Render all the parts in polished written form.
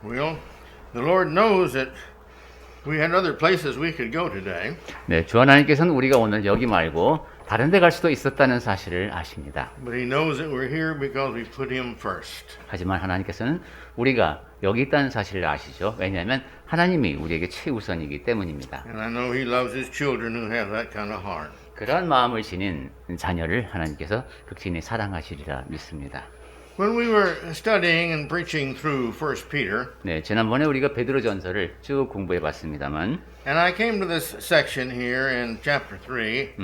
Well, the Lord knows that we had other places we could go today. 네, 주 하나님께서는 우리가 오늘 여기 말고 다른 데 갈 수도 있었다는 사실을 아십니다. But He knows that we're here because we put Him first. 하지만 하나님께서는 우리가 여기 있다는 사실을 아시죠? 왜냐하면 하나님이 우리에게 최우선이기 때문입니다. And I know He loves His children who have that kind of heart. 그러한 마음을 지닌 자녀를 하나님께서 극진히 사랑하시리라 믿습니다. When we were studying and preaching through 1 Peter, 네, 지난번에 우리가 베드로전서를 쭉 공부해 봤습니다.만 and I came to this section here in chapter 3,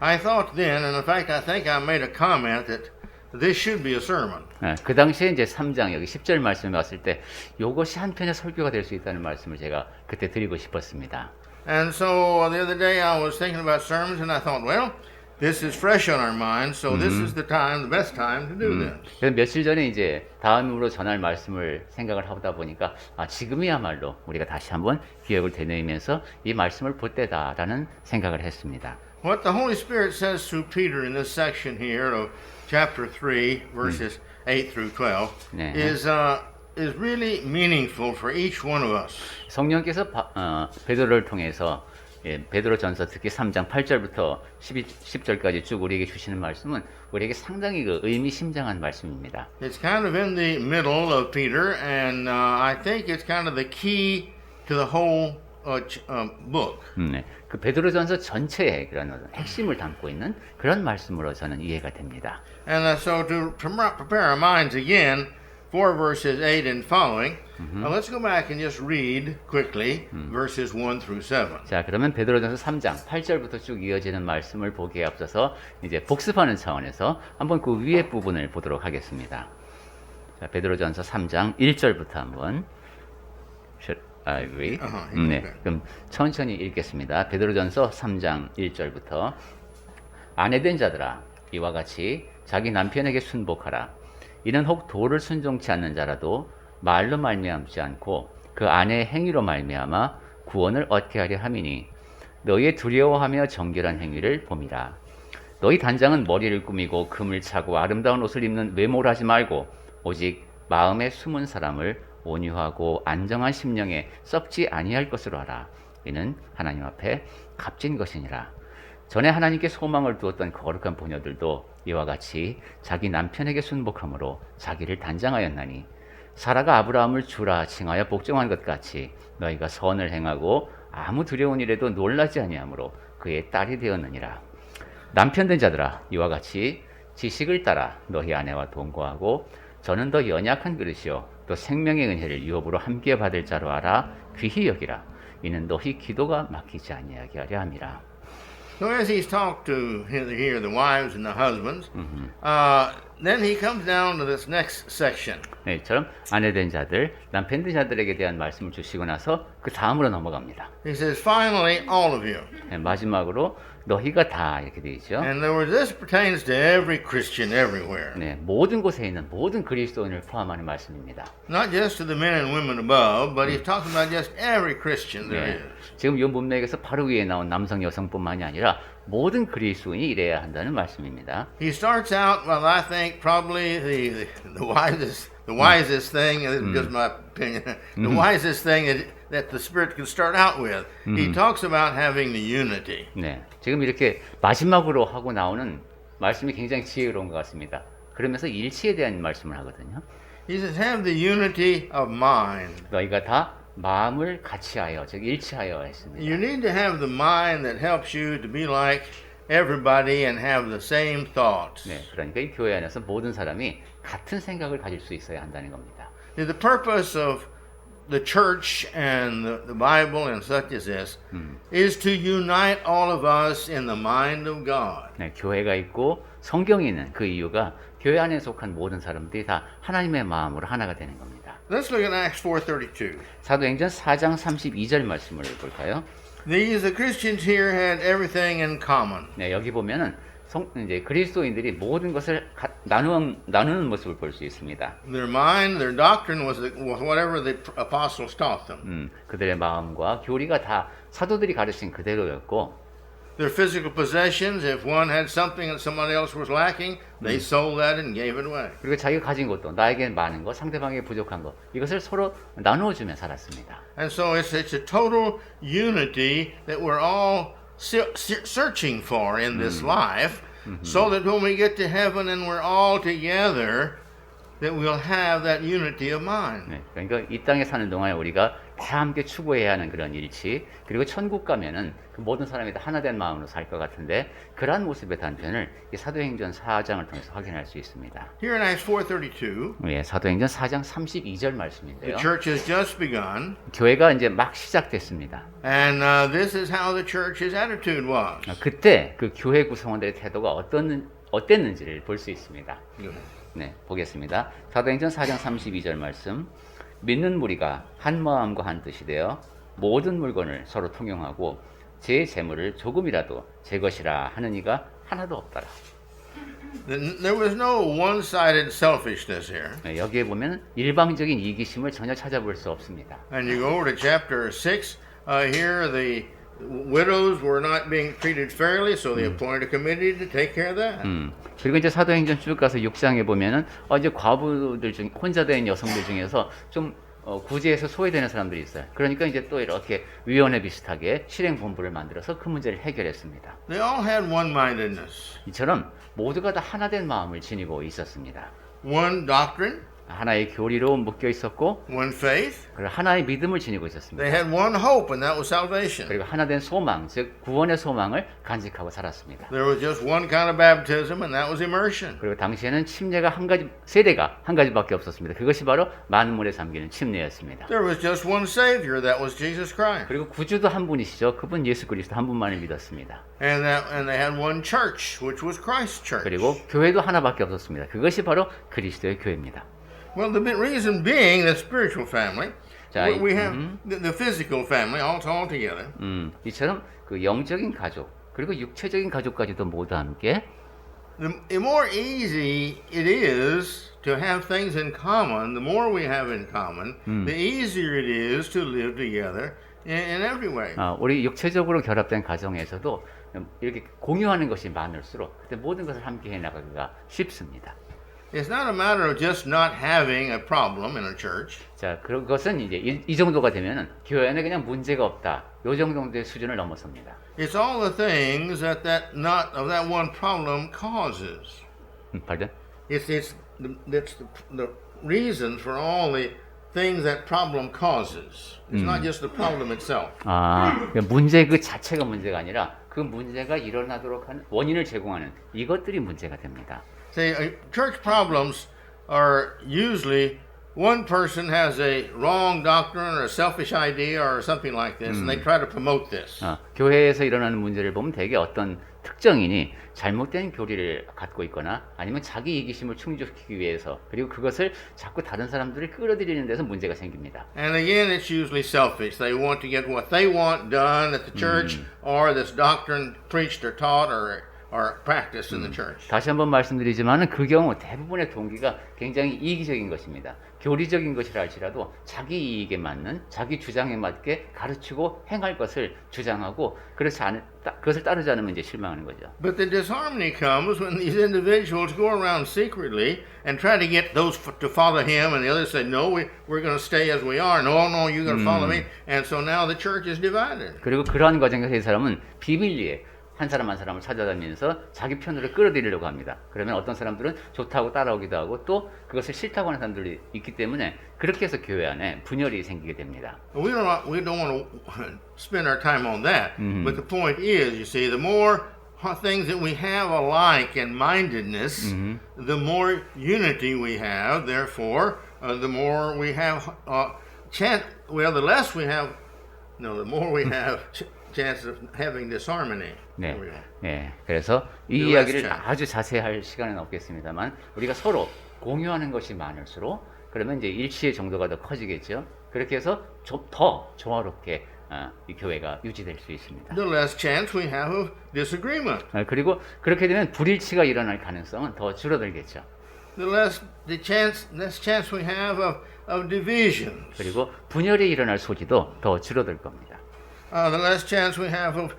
I thought then, and in fact I think I made a comment that this should be a sermon. 그 당시에 이제 3장 여기 10절 말씀에 왔을 때 이것이 한 편의 설교가 될 수 있다는 말씀을 제가 그때 드리고 싶었습니다. And so the other day I was thinking about sermons and I thought, well, this is fresh on our minds, so this is the time, the best time to do this. 그래서 며칠 전에 이제 다음으로 전할 말씀을 생각을 하다 보니까 지금이야말로 우리가 다시 한번 기억을 되뇌이면서 이 말씀을 볼 때다라는 생각을 했습니다. What the Holy Spirit says through Peter in this section here of chapter 3, verses 8 through 12, 네. is really meaningful for each one of us. 성령께서 베드로를 통해서 베드로전서 특히 3장 8절부터 10절까지 쭉 우리에게 주시는 말씀은 우리에게 상당히 그 의미심장한 말씀입니다. It's kind of in the middle of Peter, and I think it's kind of the key to the whole book. 네. 그 베드로전서 전체의 그런 핵심을 담고 있는 그런 말씀으로 저는 이해가 됩니다. And so to prepare our minds again for verses 8 and following, let's go back and just read quickly verses 1 through 7. 자, 그러면 베드로전서 3장 8절부터 쭉 이어지는 말씀을 보기에 앞서서 이제 복습하는 차원에서 한번 그 위에 부분을 보도록 하겠습니다. 자, 베드로전서 3장 1절부터 한번 I read. 네, 그럼 천천히 읽겠습니다. 베드로전서 3장 1절부터 아내된 자들아 이와 같이 자기 남편에게 순복하라. 이는 혹 도를 순종치 않는 자라도 말로 말미암지 않고 그 아내의 행위로 말미암아 구원을 얻게 하려 함이니 너희의 두려워하며 정결한 행위를 봄이라. 너희 단장은 머리를 꾸미고 금을 차고 아름다운 옷을 입는 외모를 하지 말고 오직 마음에 숨은 사람을 온유하고 안정한 심령에 썩지 아니할 것으로 하라. 이는 하나님 앞에 값진 것이니라. 전에 하나님께 소망을 두었던 거룩한 부녀들도 이와 같이 자기 남편에게 순복함으로 자기를 단장하였나니 사라가 아브라함을 주라 칭하여 복종한 것 같이 너희가 선을 행하고 아무 두려운 일에도 놀라지 아니하므로 그의 딸이 되었느니라. 남편된 자들아 이와 같이 지식을 따라 너희 아내와 동거하고 저는 더 연약한 그릇이요 또 생명의 은혜를 유업으로 함께 받을 자로 알아 귀히 여기라. 이는 너희 기도가 막히지 아니하게 하려 함이라. So as he's talked to here the wives and the husbands, then he comes down to this next section. 네, 이처럼 아내된 자들, 남편된 자들에게 대한 말씀을 주시고 나서 그 다음으로 넘어갑니다. He says, finally, all of you. 네, 마지막으로 너희가 다 이렇게 되어 있죠. In other words, this pertains to every Christian everywhere. 네, 모든 곳에 있는 모든 그리스도인을 포함하는 말씀입니다. Not just to the men and women above, but he's talking about just every Christian there 네, is. 지금 이 문맥에서 바로 위에 나온 남성 여성뿐만이 아니라 모든 그리스도인이 이래야 한다는 말씀입니다. He starts out, well, I think probably the wisest thing, this is just my opinion, the wisest thing that the Spirit could start out with. He talks about having the unity. 네, 지금 이렇게 마지막으로 하고 나오는 말씀이 굉장히 지혜로운 것 같습니다. 그러면서 일치에 대한 말씀을 하거든요. He says, have the unity of mind. 너희가 다 마음을 같이하여, 즉 일치하여 했습니다. You need to have the mind that helps you to be like everybody and have the same thoughts. 네, 그러니까 이 교회 안에서 모든 사람이 같은 생각을 가질 수 있어야 한다는 겁니다. The purpose of the church and the Bible and such as this is to unite all of us in the mind of God. 네, 교회가 있고 성경이 있는 그 이유가 교회 안에 속한 모든 사람들이 다 하나님의 마음으로 하나가 되는 겁니다. Let's look at Acts 4:32. 사도행전 4장 32절 말씀을 볼까요? The Christians here had everything in common. 네, 여기 보면은 이제 그리스도인들이 모든 것을 나누는 모습을 볼 수 있습니다. Their mind, their doctrine was whatever the apostles taught them. 그들의 마음과 교리가 다 사도들이 가르친 그대로였고, their physical possessions. If one had something that somebody else was lacking, they sold that and gave it away. 그리고 자기가 가진 것도 나에게 많은 것, 상대방에게 부족한 것 이것을 서로 나누어주며 살았습니다. And so it's a total unity that we're all searching for in this life, so that when we get to heaven and we're all together, that we'll have that unity of mind. 네, 그러니까 이 땅에 사는 동안에 우리가 다 함께 추구해야 하는 그런 일치, 그리고 천국 가면은 그 모든 사람이 다 하나된 마음으로 살 것 같은데 그러한 모습의 단편을 이 사도행전 4장을 통해서 확인할 수 있습니다. Here in Acts 4:32, 예, 사도행전 4장 32절 the 말씀인데요. church has just begun, 교회가 이제 막 시작됐습니다. and this is how the church's attitude was. 그때 그 교회 구성원들의 태도가 어땠는지를 볼 수 있습니다. 네, 보겠습니다. 사도행전 4장 32절 말씀. 믿는 무리가 한 마음과 한 뜻이 되어 모든 물건을 서로 통용하고 제 재물을 조금이라도 제 것이라 하는 이가 하나도 없더라. There was no one-sided selfishness here. 네, 여기에 보면 일방적인 이기심을 전혀 찾아볼 수 없습니다. And you go over to chapter 6, here the widows were not being treated fairly, so they appointed a committee to take care of that. 그리고 이제 사도행전 쭉 가서 6장에 보면은 이제 과부들 중 혼자 된 여성들 중에서 좀 구제해서 소외되는 사람들이 있어요. 그러니까 이제 또 이렇게 위원회 비슷하게 실행 본부를 만들어서 그 문제를 해결했습니다. They all had one-mindedness, 이처럼 모두가 다 하나된 마음을 지니고 있었습니다. one doctrine, 하나의 교리로 묶여 있었고 one faith. 그리고 하나의 믿음을 지니고 있었습니다. They had one hope, and that was salvation. 그리고 하나된 소망, 즉 구원의 소망을 간직하고 살았습니다. There was just one kind of baptism, and that was immersion. 그리고 당시에는 침례가 세대가 한 가지밖에 없었습니다. 그것이 바로 만물에 잠기는 침례였습니다. There was just one Savior, that was Jesus Christ. 그리고 구주도 한 분이시죠. 그분 예수 그리스도 한 분만을 믿었습니다. And they had one church, which was Christ's church. 그리고 교회도 하나밖에 없었습니다. 그것이 바로 그리스도의 교회입니다. Well, the reason being the spiritual family, 자, we have the physical family all together. 이처럼 그 영적인 가족 그리고 육체적인 가족까지도 모두 함께 The more easy it is to have things in common, the more we have in common, the easier it is to live together in every way. 우리 육체적으로 결합된 가정에서도 이렇게 공유하는 것이 많을수록 그때 모든 것을 함께 해나가기가 쉽습니다. It's not a matter of just not having a problem in a church. 자, 그것은 이제 이 정도가 되면은 교회 안에 그냥 문제가 없다. 요 정도의 수준을 넘어섭니다. It's all the things that that one problem causes. pardon? It's the reasons for all the things that problem causes. It's not just the problem itself. 문제 그 자체가 문제가 아니라 그 문제가 일어나도록 하는 원인을 제공하는 이것들이 문제가 됩니다. See, church problems are usually one person has a wrong doctrine or a selfish idea or something like this, and they try to promote this. 교회에서 일어나는 문제를 보면 대개 어떤 특정인이 잘못된 교리를 갖고 있거나 아니면 자기 이기심을 충족시키기 위해서 그리고 그것을 자꾸 다른 사람들을 끌어들이는 데서 문제가 생깁니다. And again, it's usually selfish. They want to get what they want done at the church or this doctrine preached or taught or practiced in the church. 다시 한번 말씀드리지만 그 경우 대부분의 동기가 굉장히 이기적인 것입니다. 교리적인 것이라 할지라도 자기 이익에 맞는 자기 주장에 맞게 가르치고 행할 것을 주장하고 그것을 따르지 않으면 이제 실망하는 거죠. But the disharmony comes when these individuals go around secretly and try to get those to follow him, and the others say, "No, we're going to stay as we are. No, you're going to follow me." And so now the church is divided. 그리고 그러한 과정에서 이 사람은 비밀리에 한 사람 한 사람을 찾아다니면서 자기 편으로 끌어들이려고 합니다. 그러면 어떤 사람들은 좋다고 따라오기도 하고 또 그것을 싫다고 하는 사람들이 있기 때문에 그렇게 해서 교회 안에 분열이 생기게 됩니다. We don't want to spend our time on that. But the point is, you see, the more things that we have alike in mindedness, the more unity we have. Therefore, the more we have the less we have. No, the more we have chance of having disharmony. 네. 그래서 이 이야기를 아주 자세히 할 시간은 없겠습니다만 우리가 서로 공유하는 것이 많을수록 그러면 이제 일치의 정도가 더 커지겠죠. 그렇게 해서 더 조화롭게 이 교회가 유지될 수 있습니다. The less chance we have of disagreement. 그리고 그렇게 되면 불일치가 일어날 가능성은 더 줄어들겠죠. The less chance we have of divisions. 그리고 분열이 일어날 소지도 더 줄어들 겁니다. The less chance we have of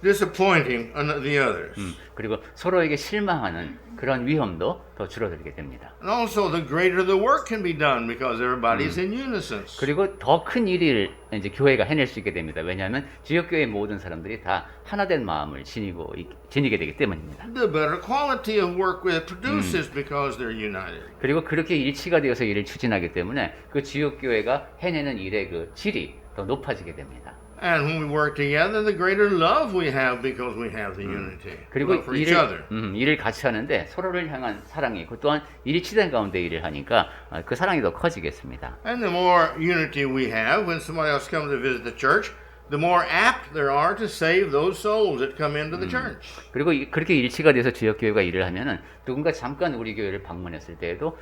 disappointing the others. 그리고 서로에게 실망하는 그런 위험도 더 줄어들게 됩니다. And also, the greater the work can be done because everybody's in unison. 그리고 더 큰 일을 이제 교회가 해낼 수 있게 됩니다. 왜냐하면 지역교회 모든 사람들이 다 하나된 마음을 지니게 되기 때문입니다. The better quality of work it produces because they're united. 그리고 그렇게 일치가 되어서 일을 추진하기 때문에 그 지역교회가 해내는 일의 그 질이 더 높아지게 됩니다. And when we work together, the greater love we have because we have the unity. 그리고 Love for each other. 일을 같이 하는데 서로를 향한 사랑이 있고 또한 일치된 가운데 일을 하니까 그 사랑이 더 커지겠습니다. And the more unity we have when somebody else comes to visit the church, the more apt there are to save those souls that come into the church. 그리고 그렇게 일치가 돼서 지역교회가 일을 하면은 누군가 잠깐 우리 교회를 방문했을 때에도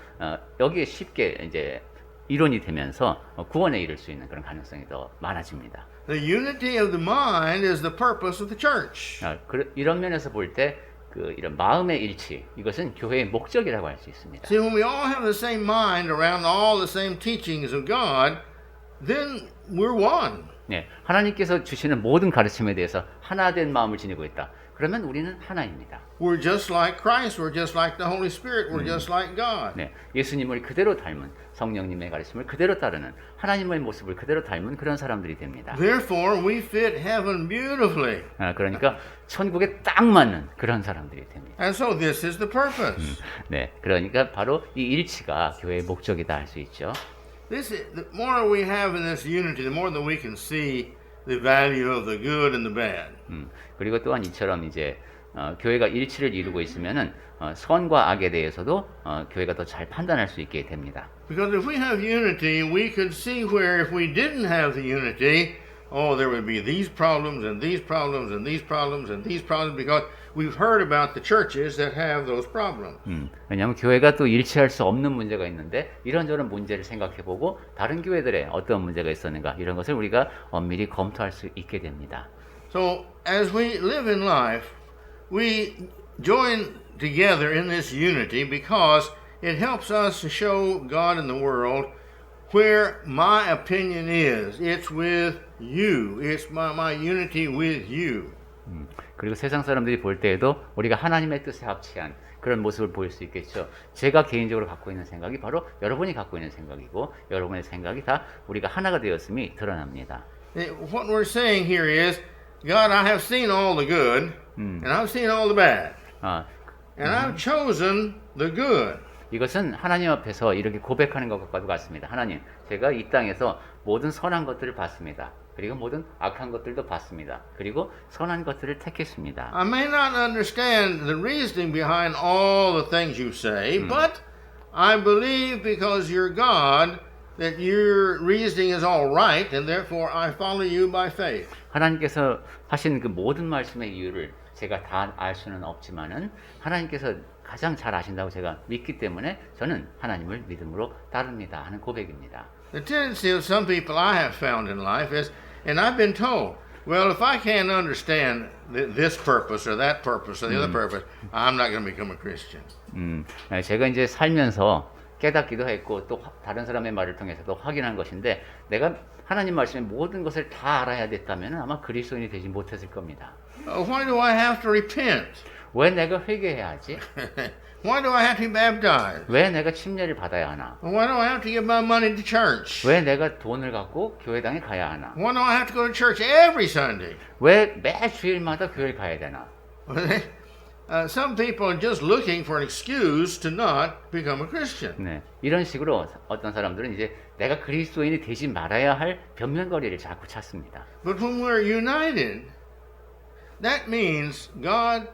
여기에 쉽게 이제 이론이 되면서 구원에 이를 수 있는 그런 가능성이 더 많아집니다. The unity of the mind is the purpose of the church. 이런 면에서 볼 때 이런 마음의 일치, 이것은 교회의 목적이라고 할 수 있습니다. See, when we all have the same mind around all the same teachings of God, then we're one. 네, 하나님께서 주시는 모든 가르침에 대해서 하나된 마음을 지니고 있다. 그러면 우리는 하나입니다. We're just like Christ. We're just like the Holy Spirit. We're just like God. 네, 예수님을 그대로 닮은 성령님의 가르침을 그대로 따르는 하나님의 모습을 그대로 닮은 그런 사람들이 됩니다. Therefore, we fit heaven beautifully. 그러니까 천국에 딱 맞는 그런 사람들이 됩니다. And so this is the purpose. 네, 그러니까 바로 이 일치가 교회의 목적이다 할 수 있죠. The more we have in this unity, the more that we can see the value of the good and the bad. 그리고 또한 이처럼 이제 교회가 일치를 이루고 있으면은 선과 악에 대해서도 교회가 더 잘 판단할 수 있게 됩니다. Because if we have unity, we could see where if we didn't have the unity, there would be these problems and these problems and these problems and these problems because we've heard about the churches that have those problems. 왜냐하면 교회가 또 일치할 수 없는 문제가 있는데 이런저런 문제를 생각해보고 다른 교회들의 어떤 문제가 있었는가 이런 것을 우리가 엄밀히 검토할 수 있게 됩니다. So as we live in life, we join together in this unity because it helps us to show God in the world where my opinion is. It's with you. It's my unity with you. 그리고 세상 사람들이 볼 때에도 우리가 하나님의 뜻에 합치한 그런 모습을 보일 수 있겠죠. 제가 개인적으로 갖고 있는 생각이 바로 여러분이 갖고 있는 생각이고 여러분의 생각이 다 우리가 하나가 되었음이 드러납니다. What we're saying here is, God, I have seen all the good, and I've seen all the bad, and I've chosen the good. 이것은 하나님 앞에서 이렇게 고백하는 것과도 같습니다. 하나님, 제가 이 땅에서 모든 선한 것들을 봤습니다. 그리고 모든 악한 것들도 봤습니다. 그리고 선한 것들을 택했습니다. I may not understand the reasoning behind all the things you say, but I believe because you're God that your reasoning is all right, and therefore I follow you by faith. 하나님께서 하신 그 모든 말씀의 이유를 제가 다 알 수는 없지만은 하나님께서 가장 잘 아신다고 제가 믿기 때문에 저는 하나님을 믿음으로 따릅니다 하는 고백입니다. The tendency of some people I have found in life is, and I've been told, well, if I can't understand this purpose or that purpose or the other purpose, I'm not going to become a Christian. 제가 이제 살면서 깨닫기도 했고 또 다른 사람의 말을 통해서도 확인한 것인데 내가 하나님 말씀의 모든 것을 다 알아야 됐다면 아마 그리스도인이 되지 못했을 겁니다. Why do I have to repent? 왜 내가 회개해야 하지? Why do I have to be baptized? 왜 내가 침례를 받아야 하나? Why do I have to give my money to church? 왜 내가 돈을 갖고 교회당에 가야 하나? Why do I have to go to church every Sunday? 왜 매 주일마다 교회를 가야 되나? Some people are just looking for an excuse to not become a Christian. 네, 이런 식으로 어떤 사람들은 이제 내가 그리스도인이 되지 말아야 할 변명거리를 자꾸 찾습니다. But when we're united, that means, God,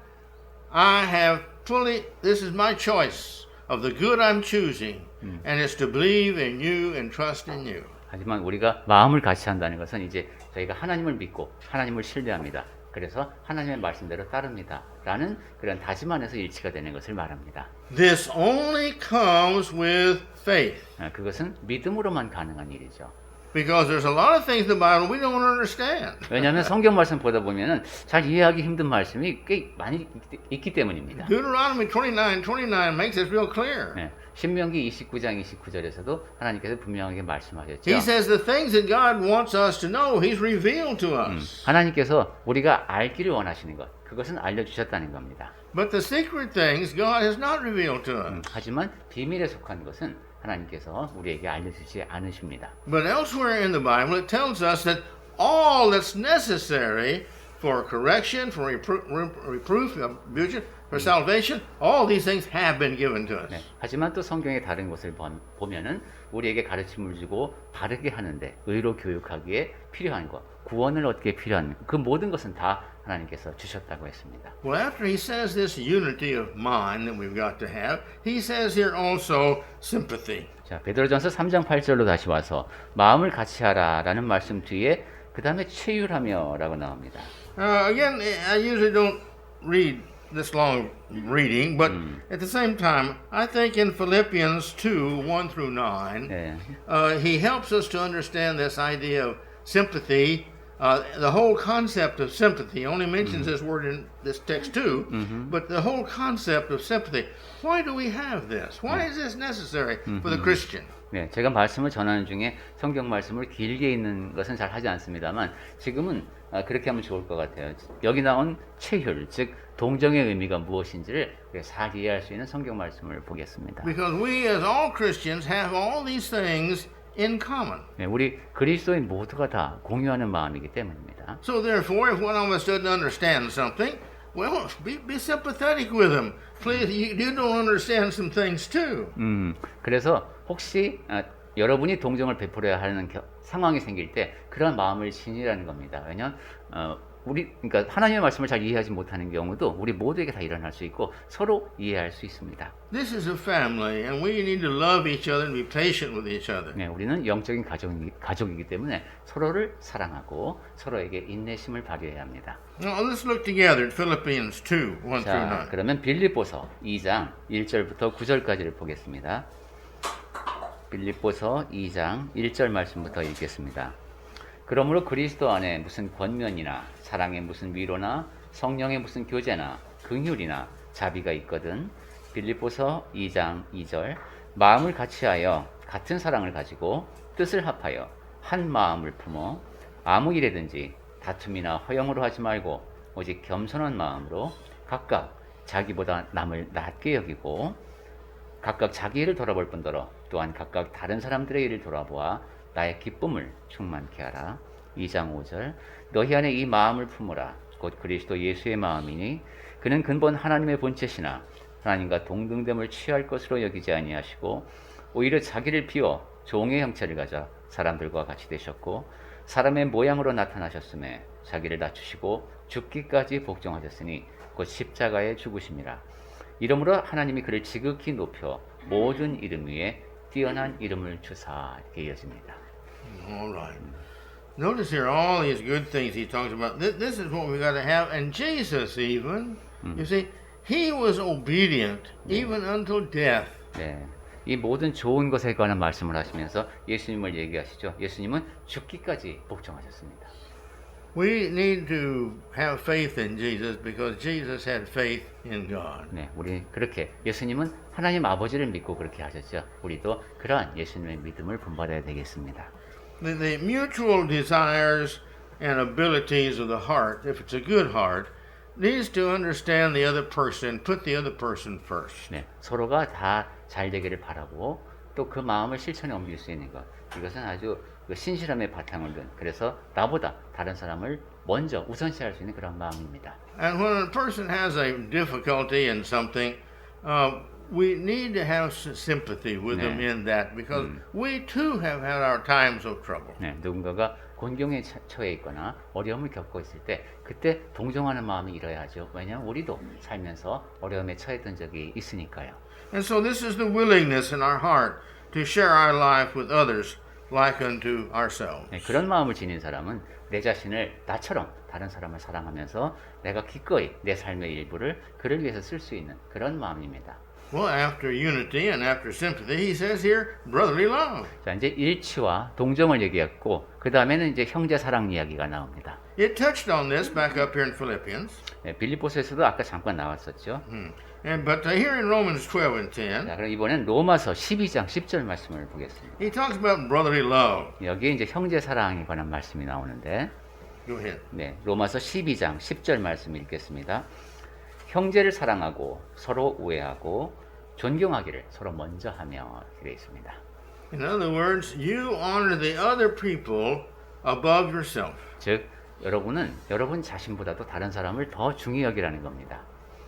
I have fully, this is my choice of the good I'm choosing, and it's to believe in you and trust in you. 하지만 우리가 마음을 같이 한다는 것은 이제 저희가 하나님을 믿고 하나님을 신뢰합니다. 그래서 하나님의 말씀대로 따릅니다. 라는 그런 다짐 안에서 일치가 되는 것을 말합니다. This only comes with faith. 그것은 믿음으로만 가능한 일이죠. Because there's a lot of things in the Bible we don't understand. 왜냐하면 성경 말씀 보다 보면은 잘 이해하기 힘든 말씀이 꽤 많이 있기 때문입니다. Deuteronomy 29:29 makes this real clear. 네, 신명기 29장 29절에서도 하나님께서 분명하게 말씀하셨죠. He says the things that God wants us to know, He's revealed to us. 하나님께서 우리가 알기를 원하시는 것, 그것은 알려주셨다는 겁니다. But the secret things God has not revealed to us. 하지만 비밀에 속한 것은 하나님께서 우리에게 알려주지 않으십니다. But elsewhere in the Bible, it tells us that all that's necessary for correction, for reproof, abuse, for salvation, all these things have been given to us. 네, 하지만 또 성경의 다른 곳을 보면은 우리에게 가르침을 주고 바르게 하는데 의로 교육하기에 필요한 것, 구원을 얻기에 필요한 그 모든 것은 다 하나님께서 주셨다고 했습니다. Well, after he says this unity of mind that we've got to have, he says here also sympathy. 자, 베드로전서 3장 8절로 다시 와서 마음을 같이 하라라는 말씀 뒤에 그 다음에 체휼하며라고 나옵니다. Again, I usually don't read this long reading, but at the same time, I think in Philippians 2, 1 through 9, 네, he helps us to understand this idea of sympathy. The whole concept of sympathy only mentions this word in this text too, but the whole concept of sympathy. Why do we have this? Why is this necessary for the Christian? 네, 제가 말씀을 전하는 중에 성경 말씀을 길게 읽는 것은 잘 하지 않습니다만 지금은 그렇게 하면 좋을 것 같아요. 여기 나온 체휼, 즉 동정의 의미가 무엇인지를 잘 이해할 수 있는 성경 말씀을 보겠습니다. Because we as all Christians have all these things in common. 네, 우리 그리스도인 모두가 다 공유하는 마음이기 때문입니다. So therefore, if one of us doesn't understand something, well, be sympathetic with them. Please, you don't understand some things too. 그래서 혹시 여러분이 동정을 베풀어야 하는 상황이 생길 때 그런 마음을 지니라는 겁니다. 왜냐하면 그러니까 하나님의 말씀을 잘 이해하지 못하는 경우도 우리 모두에게 다 일어날 수 있고 서로 이해할 수 있습니다. This is a family, and we need to love each other and be patient with each other. 네, 우리는 영적인 가족이기 때문에 서로를 사랑하고 서로에게 인내심을 발휘해야 합니다. Now, let's look together at Philippians 2, 1 through 9. 자, 그러면 빌립보서 2장 1절부터 9절까지를 보겠습니다. 빌립보서 2장 1절 말씀부터 읽겠습니다. 그러므로 그리스도 안에 무슨 권면이나 사랑의 무슨 위로나 성령의 무슨 교제나 긍휼이나 자비가 있거든. 빌립보서 2장 2절 마음을 같이하여 같은 사랑을 가지고 뜻을 합하여 한 마음을 품어 아무 일에든지 다툼이나 허영으로 하지 말고 오직 겸손한 마음으로 각각 자기보다 남을 낮게 여기고 각각 자기 일을 돌아볼 뿐더러 또한 각각 다른 사람들의 일을 돌아보아 나의 기쁨을 충만케 하라. 2장 5절 너희 안에 이 마음을 품으라. 곧 그리스도 예수의 마음이니 그는 근본 하나님의 본체시나 하나님과 동등됨을 취할 것으로 여기지 아니하시고 오히려 자기를 비워 종의 형체를 가져 사람들과 같이 되셨고 사람의 모양으로 나타나셨음에 자기를 낮추시고 죽기까지 복종하셨으니 곧 십자가에 죽으심이라. 이러므로 하나님이 그를 지극히 높여 모든 이름 위에 뛰어난 이름을 주사. 이렇게 이어집니다. All right. Notice here all these good things he talks about. This is what we got to have. And Jesus even, you see, he was obedient even until death. 네, 이 모든 좋은 것에 관한 말씀을 하시면서 예수님을 얘기하시죠. 예수님은 죽기까지 복종하셨습니다. We need to have faith in Jesus because Jesus had faith in God. 네, 우리 그렇게 예수님은 하나님 아버지를 믿고 그렇게 하셨죠. 우리도 그러한 예수님의 믿음을 본받아야 되겠습니다. The mutual desires and abilities of the heart, if it's a good heart, needs to understand the other person, put the other person first. 네, 서로가 다 잘 되기를 바라고 또 그 마음을 실천에 옮길 수 있는 것. 이것은 아주 신실함의 바탕을 둔, 그래서 나보다 다른 사람을 먼저 우선시할 수 있는 그런 마음입니다. And when a person has a difficulty in something, we need to have sympathy with them in that because we too have had our times of trouble. 네, 누군가가 곤경에 처해 있거나 어려움을 겪고 있을 때 그때 동정하는 마음이 일어야죠. 왜냐하면 우리도 살면서 어려움에 처했던 적이 있으니까요. And so this is the willingness in our heart to share our life with others like unto ourselves. 네, 그런 마음을 지닌 사람은 내 자신을 나처럼 다른 사람을 사랑하면서 내가 기꺼이 내 삶의 일부를 그를 위해서 쓸 수 있는 그런 마음입니다. Well, after unity and after sympathy, he says here, brotherly love. 자, 이제 일치와 동정을 얘기했고 그 다음에는 이제 형제 사랑 이야기가 나옵니다. It touched on this back up here in Philippians. 네, 빌립보서에서도 아까 잠깐 나왔었죠. But here in Romans 12 and 10, 자, 그럼 이번엔 로마서 12장 10절 말씀을 보겠습니다. he talks about brotherly love. 여기에 이제 형제 사랑에 관한 말씀이 나오는데, Go ahead. 네, 로마서 12장 10절 말씀 읽겠습니다. 형제를 사랑하고 서로 우애하고 존경하기를 서로 먼저 하며 이렇게 되어 있습니다. In other words, you honor the other people above yourself. 즉, 여러분은 여러분 자신보다도 다른 사람을 더 중히 여기라는 겁니다.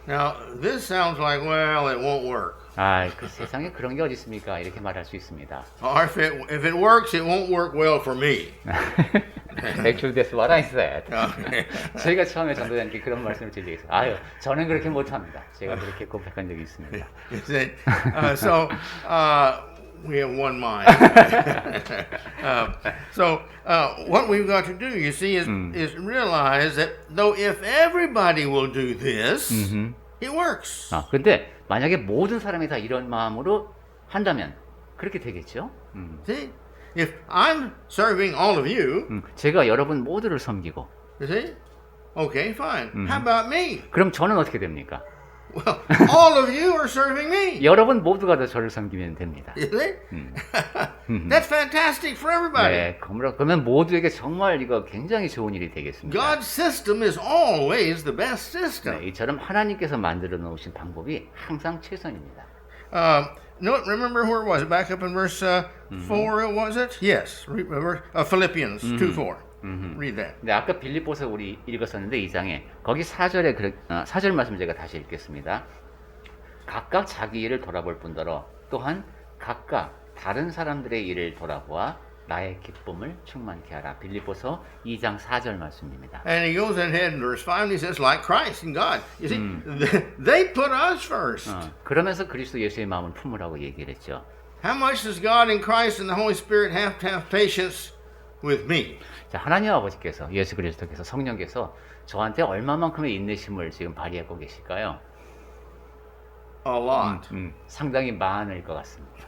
Now, this sounds like, well, it won't work. 아, 그 세상에 그런 게 어디 있습니까? 이렇게 말할 수 있습니다. Or if it works, it won't work well for me. Actually, that's what I said. Okay. 저희가 처음에 전도자님께 그런 말씀을 드리겠어요. 아유, 저는 그렇게 못합니다. 제가 그렇게 고백한 적이 있습니다. You see? So, we have one mind. What we've got to do, you see, is realize that though if everybody will do this, it works. 아, 근데 만약에 모든 사람이 다 이런 마음으로 한다면 그렇게 되겠죠? See? If I'm serving all of you, 제가 여러분 모두를 섬기고, you see? Okay, fine. How about me? 그럼 저는 어떻게 됩니까? Well, all of you are serving me. 여러분 모두가 다 저를 섬기면 됩니다. You see? That's fantastic for everybody. 네, 그러면 모두에게 정말 이거 굉장히 좋은 일이 되겠습니다. God's system is always the best system. 네, 이처럼 하나님께서 만들어 놓으신 방법이 항상 최선입니다. Remember where it was? Back up in verse 4, was it? Yes. Philippians 2:4. Read that. 네, 아까 빌립보서 우리 읽었었는데 2장에 거기 4절에 4절 말씀 제가 다시 읽겠습니다. 각각 자기 일을 돌아볼 뿐더러 또한 각각 다른 사람들의 일을 돌아보아 나의 기쁨을 충만케 하라. 빌립보서 2장 4절 말씀입니다. And he goes ahead in verse 5 and he says, like Christ and God. You see, they put us first. 그러면서 그리스도 예수의 마음을 품으라고 얘기를 했죠. How much does God and Christ and the Holy Spirit have to have patience with me? 자, 하나님 아버지께서 예수 그리스도께서 성령께서 저한테 얼마만큼의 인내심을 지금 발휘하고 계실까요? A lot. 상당히 많을 것 같습니다.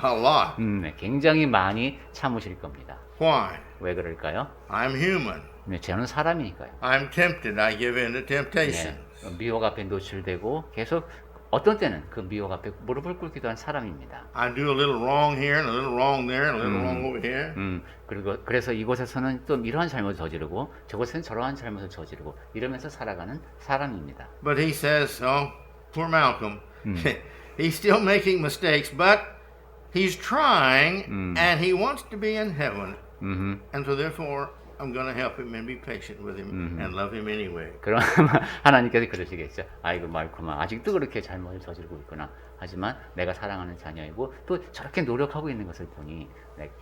A lot. 네, 굉장히 많이 참으실 겁니다. Why? 왜 그럴까요? I'm human. 네, 저는 사람이니까요. I'm tempted. I give in to temptation. 네, 미혹 앞에 노출되고 계속 어떤 때는 그 미혹 앞에 무릎을 꿇기도 한 사람입니다. I do a little wrong here and a little wrong there and a little wrong over here. 그리고 그래서 이곳에서는 또 이러한 잘못을 저지르고 저곳에는 저러한 잘못을 저지르고 이러면서 살아가는 사람입니다. But he says, oh, poor Malcolm. He's still making mistakes, but he's trying and he wants to be in heaven. And so therefore, I'm going to help him and be patient with him and love him anyway. 그럼 하나님께서 그러시겠죠. 아이고 말구만 아직도 그렇게 잘못을 저지르고 있구나. 하지만 내가 사랑하는 자녀이고 또 저렇게 노력하고 있는 것을 보니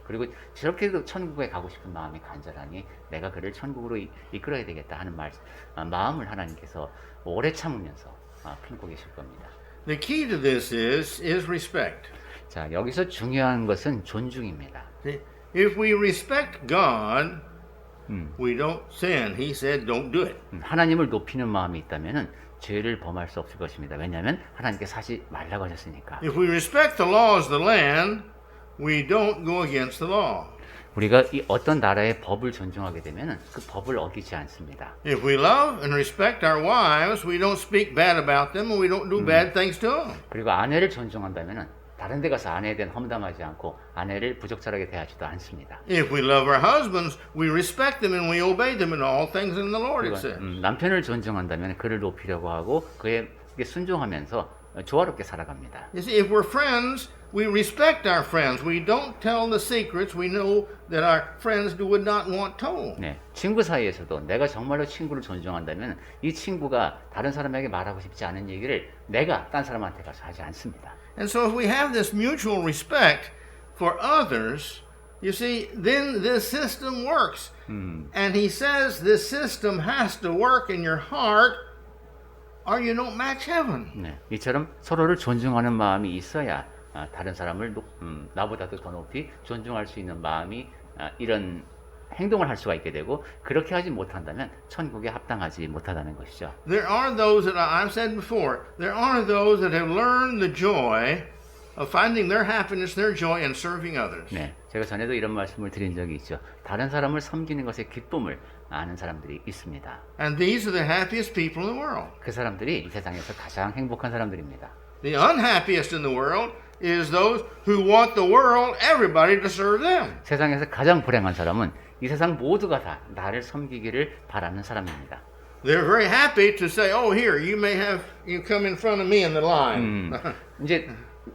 그리고 저렇게도 천국에 가고 싶은 마음이 간절하니 내가 그를 천국으로 이끌어야 되겠다 하는 마음을 하나님께서 오래 참으면서 품고 계실 겁니다. The key to this is respect. 자, 여기서 중요한 것은 존중입니다. If we respect God, we don't sin. He said, don't do it. 하나님을 높이는 마음이 있다면은 죄를 범할 수 없을 것입니다. 왜냐하면 하나님께서 하지 말라고 하셨으니까. If we respect the laws of the land, we don't go against the law. 우리가 이 어떤 나라의 법을 존중하게 되면은 그 법을 어기지 않습니다. If we love and respect our wives, we don't speak bad about them and we don't do bad things to them. 그리고 아내를 존중한다면은 다른 데 가서 아내에 대한 험담하지 않고 아내를 부적절하게 대하지도 않습니다. If we love our husbands, we respect them and we obey them in all things in the Lord, it says. 남편을 존중한다면 그를 높이려고 하고 그에게 순종하면서 조화롭게 살아갑니다. You see, if we're friends, we respect our friends. We don't tell the secrets we know that our friends would not want told. 네, 친구 사이에서도 내가 정말로 친구를 존중한다면 이 친구가 다른 사람에게 말하고 싶지 않은 얘기를 내가 딴 사람한테 가서 하지 않습니다. And so if we have this mutual respect for others, you see, then this system works. And he says this system has to work in your heart or you don't match heaven. 네, 이처럼 서로를 존중하는 마음이 있어야 다른 사람을 나보다도 더 높이 존중할 수 있는 마음이 이런 행동을 할 수가 있게 되고 그렇게 하지 못한다면 천국에 합당하지 못하다는 것이죠. There are those that I've said before, there are those that have learned the joy of finding their happiness, their joy in serving others. 네, 제가 전에도 이런 말씀을 드린 적이 있죠. 다른 사람을 섬기는 것의 기쁨을 아는 사람들이 있습니다. And these are the happiest people in the world. 그 사람들이 이 세상에서 가장 행복한 사람들입니다. The unhappiest in the world is those who want the world, everybody to serve them. 세상에서 가장 불행한 사람은 이 세상 모두가 다 나를 섬기기를 바라는 사람입니다. They're very happy to say, "Oh, here, you come in front of me in the line." 이제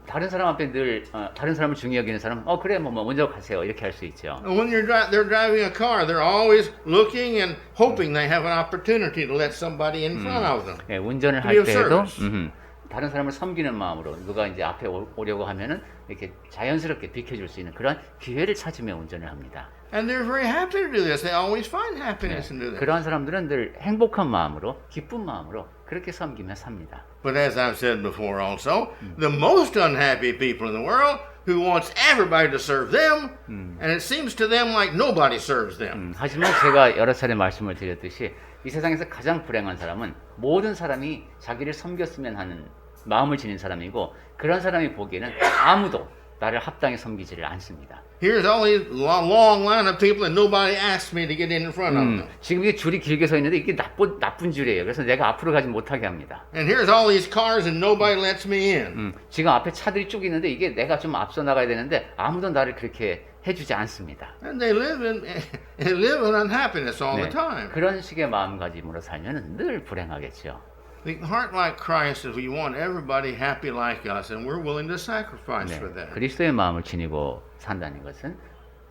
다른 사람 앞에 늘 다른 사람을 중히 여기는 사람은 그래 뭐 먼저 가세요 이렇게 할 수 있죠. When they're driving a car, they're always looking and hoping they have an opportunity to let somebody in front of them. 네, 운전을 To be 할 of 때에도 service. 다른 사람을 섬기는 마음으로 누가 이제 앞에 오려고 하면은 이렇게 자연스럽게 비켜줄 수 있는 그런 기회를 찾으며 운전을 합니다. And they're very happy to do this. They always find happiness in doing this. 그러한 사람들은 늘 행복한 마음으로 기쁜 마음으로 그렇게 섬기며 삽니다. But as I've said before also, the most unhappy people in the world who wants everybody to serve them, and it seems to them like nobody serves them. 하지만 제가 여러 차례 말씀을 드렸듯이 이 세상에서 가장 불행한 사람은 모든 사람이 자기를 섬겼으면 하는 마음을 지닌 사람이고 그런 사람이 보기에는 아무도 나를 합당히 섬기지를 않습니다. Here's all these long line of people and nobody asks me to get in front of them. 지금 이게 줄이 길게 서 있는데 이게 나쁜 줄이에요. 그래서 내가 앞으로 가지 못하게 합니다. And here's all these cars and nobody lets me in. 지금 앞에 차들이 쭉 있는데 이게 내가 좀 앞서 나가야 되는데 아무도 나를 그렇게 해주지 않습니다. And they live in unhappiness all the time. 그런 식의 마음가짐으로 살면 늘 불행하겠죠. The heart like Christ is we want everybody happy like us and we're willing to sacrifice for that. 그리스도의 마음을 지니고 산다는 것은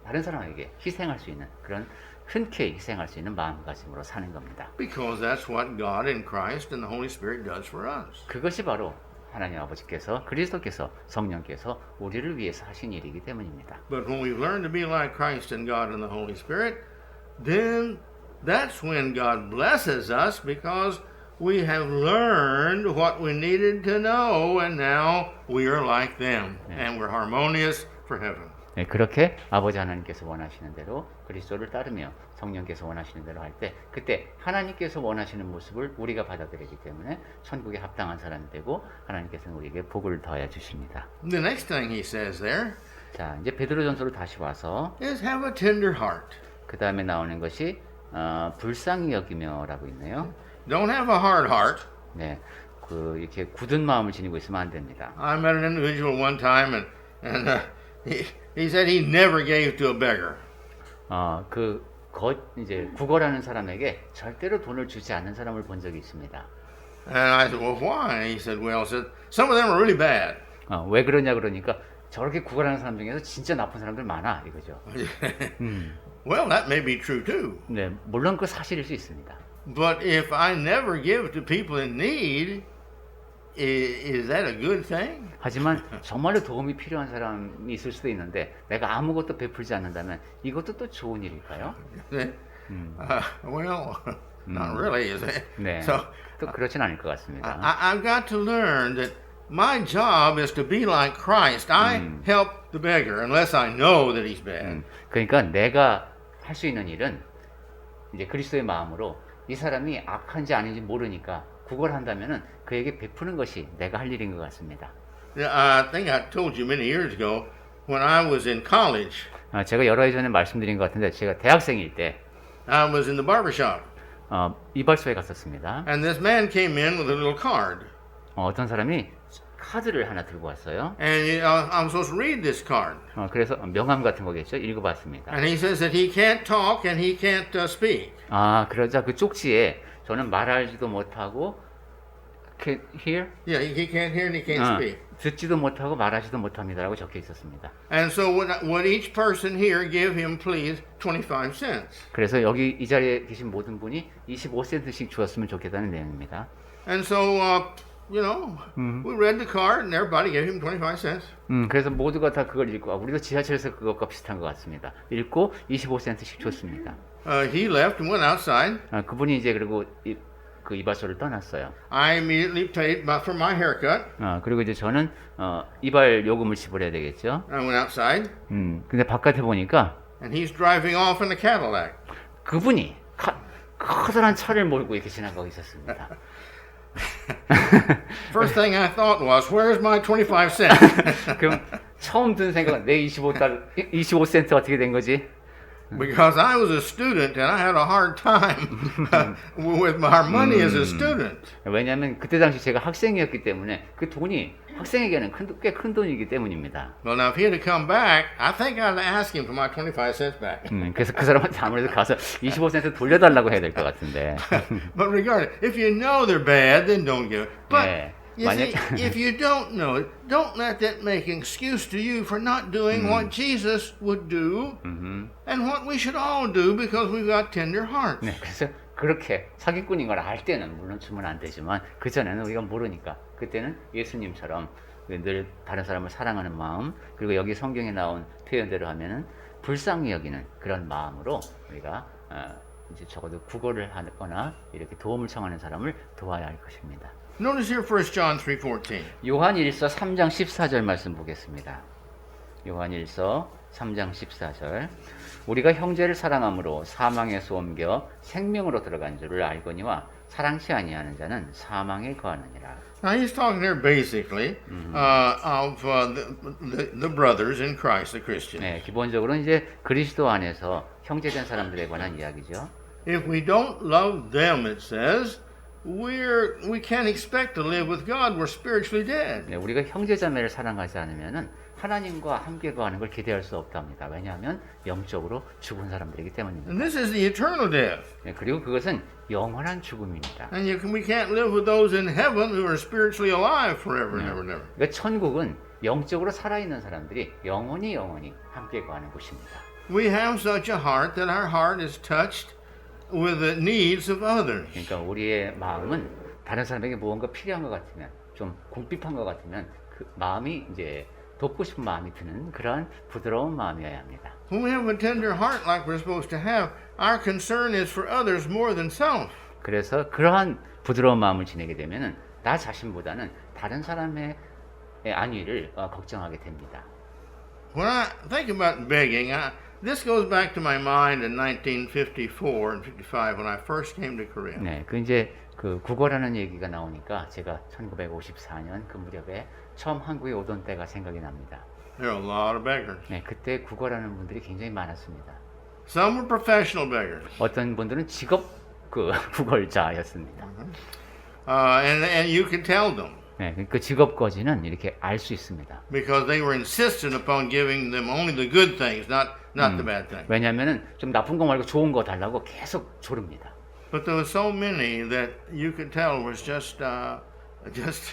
다른 사람에게 희생할 수 있는 그런 흔쾌히 희생할 수 있는 마음가짐으로 사는 겁니다. Because that's what God and Christ and the Holy Spirit does for us. 그것이 바로 하나님 아버지께서 그리스도께서 성령께서 우리를 위해서 하신 일이기 때문입니다. But when we learn to be like Christ and God and the Holy Spirit, then that's when God blesses us because we have learned what we needed to know and now we are like them and we're harmonious for heaven. 네, 그렇게 아버지 하나님께서 원하시는 대로 그리스도를 따르며 성령께서 원하시는 대로 할 때 그때 하나님께서 원하시는 모습을 우리가 받아들이기 때문에 천국에 합당한 사람이 되고 하나님께서는 우리에게 복을 더하여 주십니다. The next thing he says there 자, 이제 베드로전서로 다시 와서 is have a tender heart. 그 다음에 나오는 것이 불쌍히 여기며라고 있네요. Don't have a hard heart. 네, 그 이렇게 굳은 마음을 지니고 있으면 안 됩니다. I met an individual one time and he said he never gave to a beggar. 이제 구걸하는 사람에게 절대로 돈을 주지 않는 사람을 본 적이 있습니다. And I said, well, why? He said, well, some of them are really bad. 왜 그러냐 그러니까 저렇게 구걸하는 사람 중에서 진짜 나쁜 사람들 많아 이거죠. Well, that may be true too. 네, 물론 그 사실일 수 있습니다. But if I never give to people in need, is that a good thing? 하지만 정말로 도움이 필요한 사람이 있을 수도 있는데 내가 아무것도 베풀지 않는다면 이것도 또 좋은 일일까요? Well, not really, is it? 네, So 또 그렇진 않을 것 같습니다. I've got to learn that my job is to be like Christ. I help the beggar unless I know that he's bad. 그러니까 내가 할 수 있는 일은 이제 그리스도의 마음으로 이 사람이 악한지 아닌지 모르니까 구걸한다면은 그에게 베푸는 것이 내가 할 일인 것 같습니다. I think I told you many years ago when I was in college. 제가 여러 해 전에 말씀드린 것 같은데 제가 대학생일 때 I was in the barber shop. 이발소에 갔었습니다. And this man came in with a little card. 어떤 사람이 카드를 하나 들고 왔어요. And I'm supposed to read this card. 그래서 명함 같은 거겠죠. 읽어봤습니다. And he says that he can't talk and he can't speak. 그러자 그 쪽지에 저는 말하지도 못하고 can hear? Yeah, he can't hear and he can't speak. 듣지도 못하고 말하지도 못합니다라고 적혀 있었습니다. And so would each person here give him please 25 cents? 그래서 여기 이 자리에 계신 모든 분이 25센트씩 주었으면 좋겠다는 내용입니다. And so we read the card and everybody gave him 25 cents. 그래서 모두가 다 그걸 읽고 우리도 지하철에서 그것과 비슷한 것 같습니다. 읽고 25센트씩 줬습니다. He left and went outside. 그분이 이제 그리고 그 이발소를 떠났어요. I immediately paid for my haircut. 그리고 이제 저는 이발 요금을 지불해야 되겠죠. I went outside. 근데 바깥에 보니까 and he's driving off in a Cadillac. 그분이 커다란 차를 몰고 이렇게 지나가고 있었습니다. First thing I thought was, where's my 25 cents? 그럼 처음 든 생각은 내 25센트 어떻게 된 거지? Because I was a student and I had a hard time with our money as a student. 왜냐하면 그때 당시 제가 학생이었기 때문에 그 돈이 학생에게는 꽤 큰 돈이기 때문입니다. Well, now if he had to come back, I think I'd ask him for my 25 cents back. 그래서 그 사람한테 아무래도 가서 25센트 돌려달라고 해야 될 것 같은데. But regardless, if you know they're bad, then don't give it. But 네. you see, if you don't know it, don't let that make an excuse to you for not doing what Jesus would do and what we should all do because we've got tender hearts. 네, 그래서 그렇게 사기꾼인 걸 알 때는 물론 주면 안 되지만 그 전에는 우리가 모르니까 그때는 예수님처럼 늘 다른 사람을 사랑하는 마음 그리고 여기 성경에 나온 표현대로 하면은 불쌍히 여기는 그런 마음으로 우리가 이제 적어도 구걸을 하거나 이렇게 도움을 청하는 사람을 도와야 할 것입니다. Notice here 1 John 3:14. 요한일서 3장 14절 말씀 보겠습니다. 요한일서 3장 14절 우리가 형제를 사랑함으로 사망에서 옮겨 생명으로 들어간 줄을 알거니와 사랑치 아니하는 자는 사망에 거하느니라. Now he's talking here basically of the brothers in Christ, the Christians. 네, 기본적으로 이제 그리스도 안에서 형제된 사람들에 관한 이야기죠. If we don't love them, it says, we can't expect to live with God. We're spiritually dead. 네, 우리가 형제자매를 사랑하지 않으면은 하나님과 함께 거하는 걸 기대할 수 없답니다. 왜냐하면 영적으로 죽은 사람들이기 때문입니다. And this is the eternal death. 네, 그리고 그것은 영원한 죽음입니다. And we can't live with those in heaven who are spiritually alive forever and ever and ever. 그러니까 천국은 영적으로 살아있는 사람들이 영원히 함께 거하는 곳입니다. We have such a heart that our heart is touched with the needs of others. 그러니까 우리의 마음은 다른 사람에게 무언가 필요한 것 같으면 좀 궁핍한 것 같으면 그 마음이 이제 돕고 싶은 마음이 드는 그러한 부드러운 마음이어야 합니다. When we have a tender heart like we're supposed to have, our concern is for others more than self. 그래서 그러한 부드러운 마음을 지니게 되면은 나 자신보다는 다른 사람의 안위를 걱정하게 됩니다. When I think about begging, this goes back to my mind in 1954 and 55 when I first came to Korea. 네, 그 이제 그 구걸하는 얘기가 나오니까 제가 1954년 그 무렵에 처음 한국에 오던 때가 생각이 납니다. There are a lot of beggars. 네, 그때 구걸하는 분들이 굉장히 많았습니다. Some were professional beggars. 어떤 분들은 직업 구걸자였습니다. And you could tell them. 네, 그 직업 거지는 이렇게 알 수 있습니다. Because they were insistent upon giving them only the good things, not the bad things. 왜냐하면은 좀 나쁜 거 말고 좋은 거 달라고 계속 조릅니다. But there were so many that you could tell was just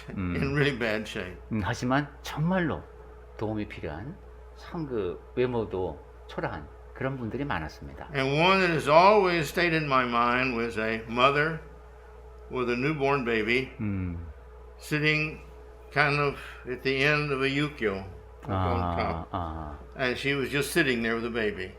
in really bad shape. 하지만 정말로 도움이 필요한 참 그 외모도 초라한 그런 분들이 많았습니다. And one that has always stayed in my mind was a mother with a newborn baby sitting kind of at the end of a yukyo on top. And she was just sitting there with a baby.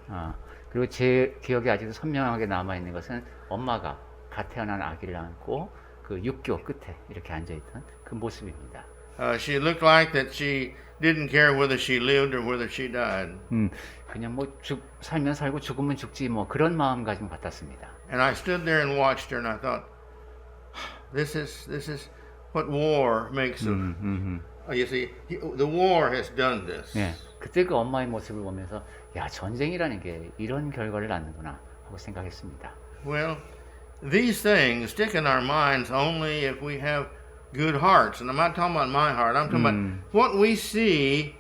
그리고 제 기억에 아직도 선명하게 남아 있는 것은 엄마가 갓 태어난 아기를 안고 그 육교 끝에 이렇게 앉아 있던 그 모습입니다. She looked like that she didn't care whether she lived or whether she died. 그냥 뭐 살면 살고 죽으면 죽지 뭐 그런 마음가짐 같았습니다. And I stood there and watched her, and I thought, this is what war makes of. You see, the war has done this. 네, 그때 그 엄마의 모습을 보면서 야 전쟁이라는 게 이런 결과를 낳는구나 하고 생각했습니다. Well, these things stick in our minds only if we have good hearts. And I'm not talking about my heart. I'm talking about what we see.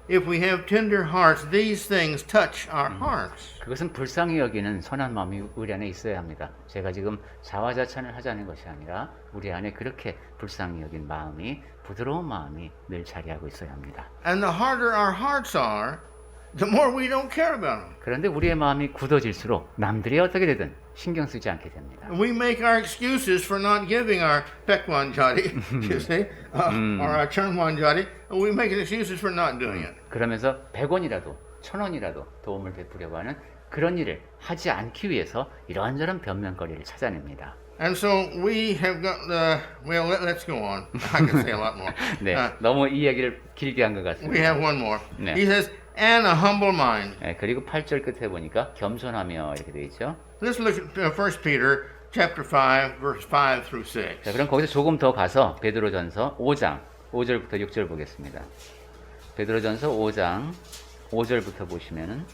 If we have tender hearts, these things touch our hearts. 그것은 불쌍히 여기는 선한 마음이 우리 안에 있어야 합니다. 제가 지금 자화자찬을 하자는 것이 아니라 우리 안에 그렇게 불쌍히 여긴 마음이 부드러운 마음이 늘 자리하고 있어야 합니다. And the harder our hearts are, the more we don't care about them. 그런데 우리의 마음이 굳어질수록 남들이 어떻게 되든 신경 쓰지 않게 됩니다. We make our excuses for not giving our 백wanjari, you see, or our 천wanjari. We make excuses for not doing it. 그러면서 100원이라도 1000원이라도 도움을 베푸려고 하는 그런 일을 하지 않기 위해서 이런저런 변명거리를 찾아냅니다. And so we have got well, let's go on. I can say a lot more. 네, 너무 이 얘기를 길게 한 것 같습니다. We have one more. 네. He says, and a humble mind. 예, 그리고 8절 끝에 보니까 겸손하며 이렇게 되어 있죠. Let's look at 1 Peter chapter 5, verse 5 through 6. 자, 그럼 거기서 조금 더 가서 베드로전서 5장 5절부터 6절 보겠습니다. 베드로전서 5장 5절부터 보시면은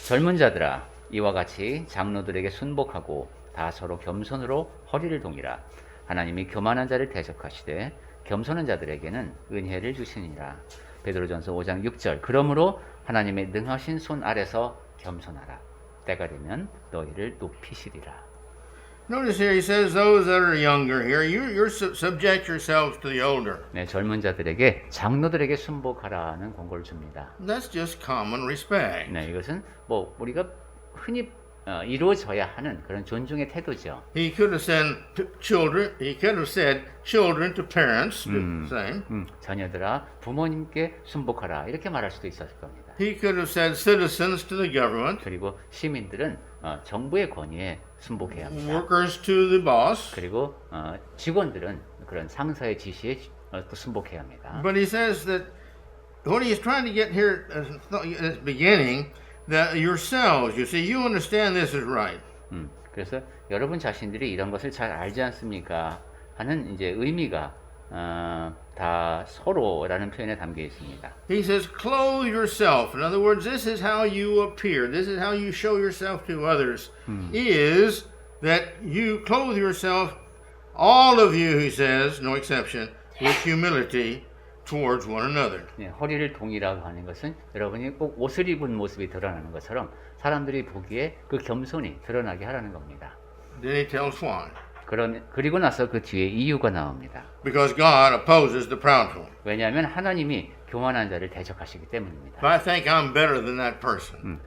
젊은 자들아 이와 같이 장로들에게 순복하고 다 서로 겸손으로 허리를 동이라. 하나님이 교만한 자를 대적하시되 겸손한 자들에게는 은혜를 주시니라. 베드로전서 5장 6절. 그러므로 하나님의 능하신 손 아래서 겸손하라. 때가 되면 너희를 높이시리라. Notice here he says those that are younger here, you subject yourselves to the older. 네, 젊은 자들에게 장로들에게 순복하라는 권고를 줍니다. That's just common respect. 네, 이것은 뭐 우리가 흔히 이루어져야 하는 그런 존중의 태도죠. He could have said children. He could have said children to parents. The same. 자녀들아 부모님께 순복하라 이렇게 말할 수도 있었을 겁니다. He could have said citizens to the government. 그리고 시민들은 정부의 권위에 순복해야 합니다. Workers to the boss. 그리고 직원들은 그런 상사의 지시에 또 순복해야 합니다. But he says that what he's trying to get here at the beginning, that yourselves, you see, you understand this is right. 그래서 여러분 자신들이 이런 것을 잘 알지 않습니까? 하는 이제 의미가 다 서로라는 표현에 담겨 있습니다. He says, clothe yourself. In other words, this is how you appear. This is how you show yourself to others. Is that you clothe yourself, all of you, he says, no exception, with humility towards one another. 네, 허리를 동이라고 하는 것은 여러분이 꼭 옷을 입은 모습이 드러나는 것처럼 사람들이 보기에 그 겸손이 드러나게 하라는 겁니다. Then he tells why. 그리고 나서 그 뒤에 이유가 나옵니다. Because God opposes the proudful. 왜냐하면 하나님이 교만한 자를 대적하시기 때문입니다. If I think I'm better than that person,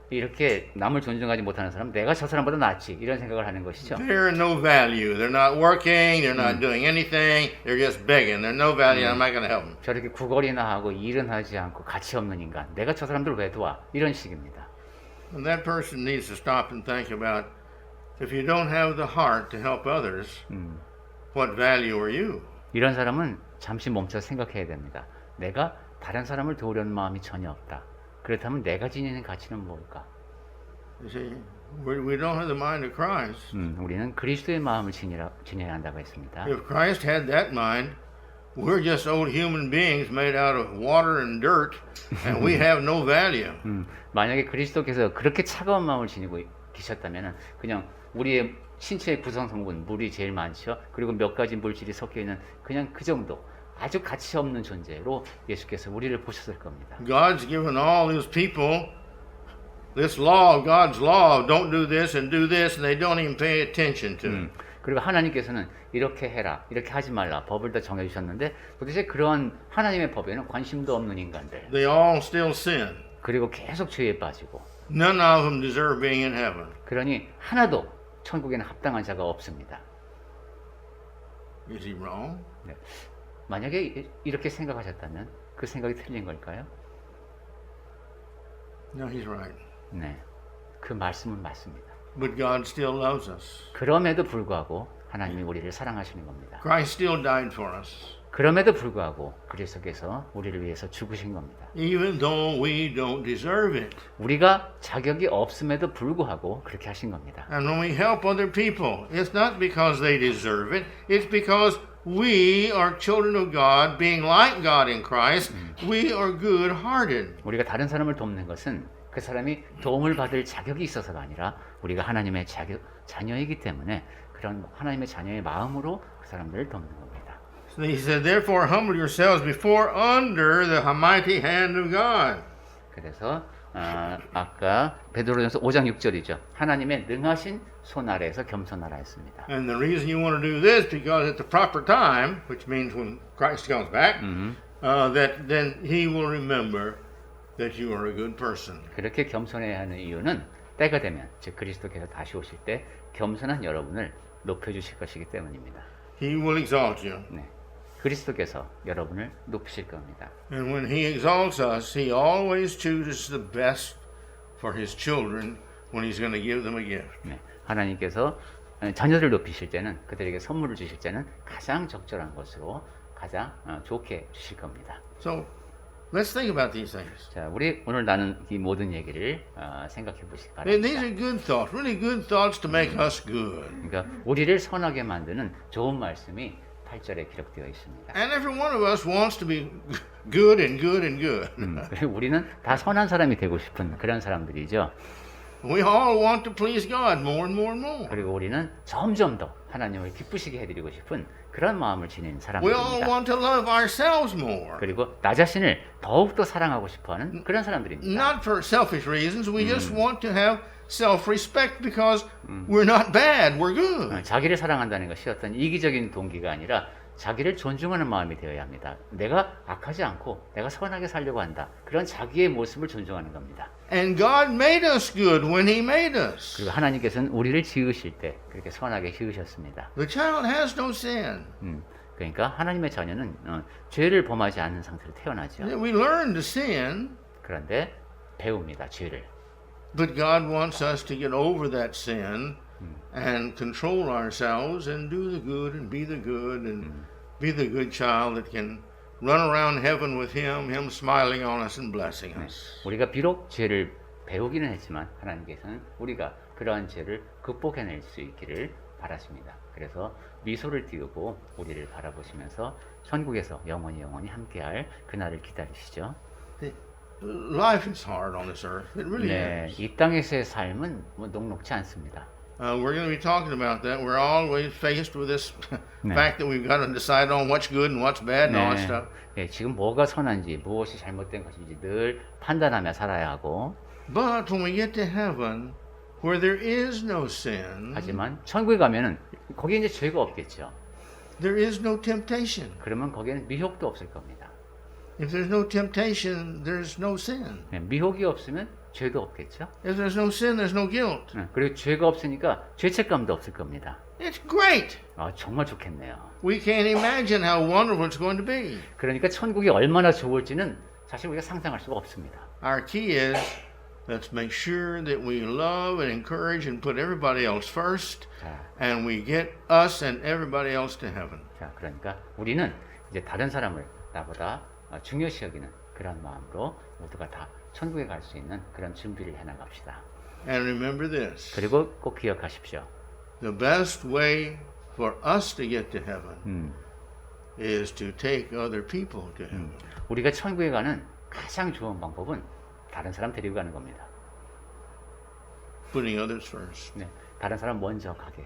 이렇게 남을 존중하지 못하는 사람, 내가 저 사람보다 낫지 이런 생각을 하는 것이죠. they're no value. They're not working. They're not doing anything. They're just begging. They're no value. I'm not going to help them. 저렇게 구걸이나 하고 일은 하지 않고 가치 없는 인간, 내가 저 사람들 왜 도와? 이런 식입니다. And that person needs to stop and think about, if you don't have the heart to help others, what value are you? 이런 사람은 잠시 멈춰 생각해야 됩니다. 내가 다른 사람을 도우려는 마음이 전혀 없다. 그렇다면 내가 지니는 가치는 뭘까? You see, we don't have the mind of Christ. 우리는 그리스도의 마음을 지녀야 한다고 했습니다. If Christ had that mind, we're just old human beings made out of water and dirt, and we have no value. 만약에 그리스도께서 그렇게 차가운 마음을 지니고 계셨다면 그냥 우리의 신체의 구성 성분, 물이 제일 많죠. 그리고 몇 가지 물질이 섞여 있는 그냥 그 정도 아주 가치 없는 존재로 예수께서 우리를 보셨을 겁니다. God's given all these people this law, God's law, don't do this and do this, and they don't even pay attention to it. 그리고 하나님께서는 이렇게 해라, 이렇게 하지 말라 법을 다 정해주셨는데 도대체 그런 하나님의 법에는 관심도 없는 인간들. They all still sin. 그리고 계속 죄에 빠지고. None of them deserve being in heaven. 그러니 하나도 천국에는 합당한 자가 없습니다. Is he wrong? 네. 만약에 이렇게 생각하셨다면 그 생각이 틀린 걸까요? No, he's right. 네, 그 말씀은 맞습니다. But God still loves us. 그럼에도 불구하고 하나님이 우리를 사랑하시는 겁니다. Christ still died for us. 그럼에도 불구하고 그리스도께서 우리를 위해서 죽으신 겁니다. Even though we don't deserve it. 우리가 자격이 없음에도 불구하고 그렇게 하신 겁니다. And when we help other people, it's not because they deserve it. It's because we are children of God, being like God in Christ. We are good-hearted. 우리가 다른 사람을 돕는 것은 그 사람이 도움을 받을 자격이 있어서가 아니라 우리가 하나님의 자녀이기 때문에 그런 하나님의 자녀의 마음으로 그 사람들을 돕는 겁니다. So he said, therefore humble yourselves before under the mighty hand of God. 그래서 아까 베드로전서 5장 6절이죠. 하나님의 능하신 손 아래에서 겸손하라 했습니다. And the reason you want to do this because at the proper time, which means when Christ comes back, that then he will remember that you are a good person. 그렇게 겸손해야 하는 이유는 때가 되면 즉 그리스도께서 다시 오실 때 겸손한 여러분을 높여주실 것이기 때문입니다. He will exalt you. 네, 그리스도께서 여러분을 높이실 겁니다. And when he exalts us, he always chooses the best for his children when he's going to give them a gift. 네, 하나님께서 자녀를 높이실 때는 그들에게 선물을 주실 때는 가장 적절한 것으로 가장 좋게 주실 겁니다. So Let's think about these things. 자, 우리 오늘 나눈 이 모든 얘기를 생각해 보시기 And these 바랍니다. are good thoughts, really good thoughts to make us good. 그러니까 우리를 선하게 만드는 좋은 말씀이 8절에 기록되어 있습니다. And every one of us wants to be good and good and good. 그리고 우리는 다 선한 사람이 되고 싶은 그런 사람들이죠. We all want to please God more and more and more. 그리고 우리는 점점 더 하나님을 기쁘시게 해드리고 싶은 그런 마음을 지닌 We all 사람들입니다. want to love ourselves more. 그리고 나 자신을 더욱더 사랑하고 싶어하는 그런 사람들입니다. Not for selfish reasons. We just want to have self-respect because we're not bad, we're good. 자기를 사랑한다는 것이 어떤 이기적인 동기가 아니라 자기를 존중하는 마음이 되어야 합니다. 내가 악하지 않고 내가 선하게 살려고 한다. 그런 자기의 모습을 존중하는 겁니다. And God made us good when He made us. 그리고 하나님께서는 우리를 지으실 때 그렇게 선하게 지으셨습니다. The child has no sin. 그러니까 하나님의 자녀는 죄를 범하지 않는 상태로 태어나죠. We learn to sin, 그런데 배웁니다. 죄를. but God wants us to get over that sin and control ourselves and do the good and be the good and be the good child that can run around heaven with Him smiling on us and blessing us. 우리가 비록 죄를 배우기는 했지만 하나님께서는 우리가 그러한 죄를 극복해낼 수 있기를 바라십니다. 그래서 미소를 띄우고 우리를 바라보시면서 천국에서 영원히 함께할 그날을 기다리시죠. Life is hard on this earth. It really 네, is. 이 땅에서의 삶은 녹록지 않습니다. We're going to be talking about that. We're always faced with this 네. fact that we've got to decide on what's good and what's bad and all that 네, stuff. 네, 지금 뭐가 선한지 무엇이 잘못된 것인지 늘 판단하며 살아야 하고 But when we get to heaven, where there is no sin, 하지만 천국에 가면은 거기에 이제 죄가 없겠죠. there is no temptation. 그러면 거기에는 미혹도 없을 겁니다. If there's no temptation, there's no sin. 네, 미혹이 없으면 죄도 없겠죠. If there's no sin, there's no guilt. 네, 그리고 죄가 없으니까 죄책감도 없을 겁니다. It's great. 정말 좋겠네요. We can't imagine how wonderful it's going to be. 그러니까 천국이 얼마나 좋을지는 사실 우리가 상상할 수가 없습니다. Our key is let's make sure that we love and encourage and put everybody else first, 자, and we get us and everybody else to heaven. 자, 그러니까 우리는 이제 다른 사람을 나보다 중요시 여기는 그런 마음으로 모두가 다 천국에 갈 수 있는 그런 준비를 해나갑시다. And remember this. 그리고 꼭 기억하십시오. The best way for us to get to heaven is to take other people to heaven. 우리가 천국에 가는 가장 좋은 방법은 다른 사람 데리고 가는 겁니다. Putting others first. 네, 다른 사람 먼저 가게